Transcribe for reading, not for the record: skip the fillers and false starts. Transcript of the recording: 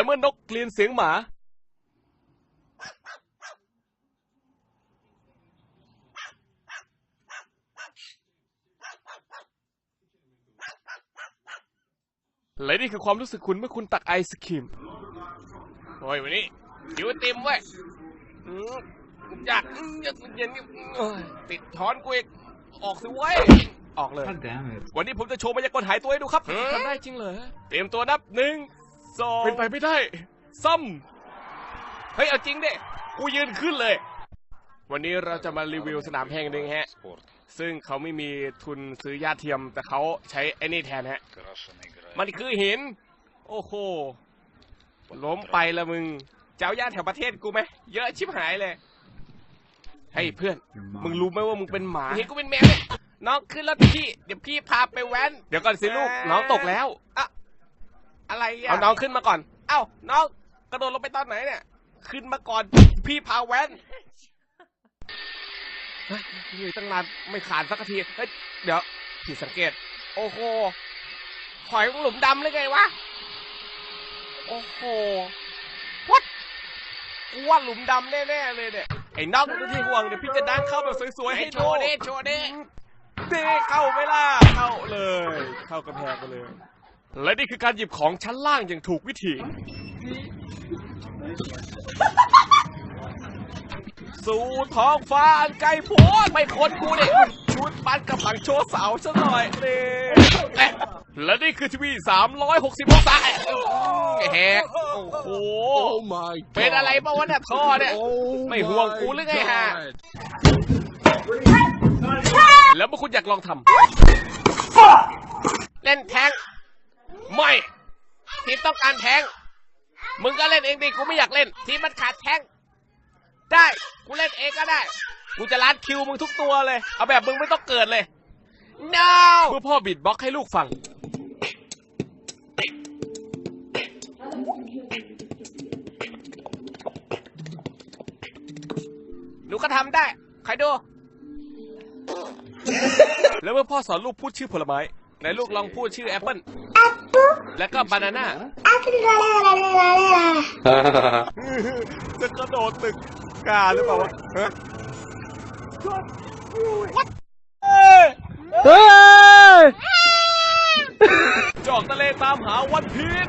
เมื่อนกกลีนเสียงหมาและนี่คือความรู้สึกคุณเมื่อคุณตักไอศครีมโอ้ยวันนี้หิวเต็มเว้ยอยากเย็นติดช้อนกูอีกออกสิเว้ยออกเลยวันนี้ผมจะโชว์มายากลหายตัวให้ดูครับทำได้จริงเหรอเตรียมตัวนับ1 2เป็นไปไม่ได้ซ้ำเฮ้ยเอาจริงดิกูยืนขึ้นเลยวันนี้เราจะมารีวิวสนามแห่งหนึ่งฮะซึ่งเขาไม่มีทุนซื้อหญ้าเทียมแต่เขาใช้ไอ้นี่แทนฮะมันคือหินโอ้โหล้มไปละมึงเจ้าหญ้าแถวประเทศกูไหมเยอะชิบหายเลยเฮ้ยเพื่อนมึงรู้ไหมว่ามึงเป็นหมาเห็นกูเป็นแมวเลยน้องขึ้นรถพี่เดี๋ยวพี่พาไปแว้นเดี๋ยวก่อนสิลูกน้องตกแล้วอะอะไรอ่ะเอาน้องขึ้นมาก่อนเอ้าน้องกระโดดลงไปตอนไหนเนี่ยขึ้นมาก่อนพี่พาแว้นเหนื่อยตั้งนานไม่ขาดสักทีเฮ้ยเดี๋ยวผิดสังเกตโอ้โหหอยหลุมดำเลยไงวะโอ้โหวัดกูว่าหลุมดำแน่ๆเลยเนี่ยไอ้น้องตัวที่ห่วงเดี๋ยวพี่จะดังเข้าแบบสวยๆให้โชว์เด้เข้าไม่ล่ะเข้าเลยเข้ากระแพงไปเลยและนี่คือการหยิบของชั้นล่างอย่างถูกวิธีสู่ท้องฟ้าอันไกลโพ้นไม่พ้นกูเนี่ยชุดปั้นกับหลังโชว์สาวซะหน่อยเลยและนี่คือทีวี360 องศาแหกโอ้โหเป็นอะไรบ้างวะเนี่ยท่อเนี่ยไม่ห่วงกูหรือไงฮะแล้วเมื่อคุณอยากลองทำเล่นแทงไม่ทีมต้องการแทงมึงก็เล่นเองดิกูไม่อยากเล่นทีมมันขาดแทงได้กูเล่นเองก็ได้กูจะล้านคิวมึงทุกตัวเลยเอาแบบมึงไม่ต้องเกิดเลย no เมื่อพ่อบีทบ็อกซ์ให้ลูกฟังหนูก็ทำได้ใครดูแล้วเมื่อพ่อสอนลูกพูดชื่อผลไม้ไหนลูกลองพูดชื่อแอปเปิ้ลแล้วก็บานาน่าจะกระโดดตึกกาหรือเปล่าวะจอกทะเลตามหาวันพีช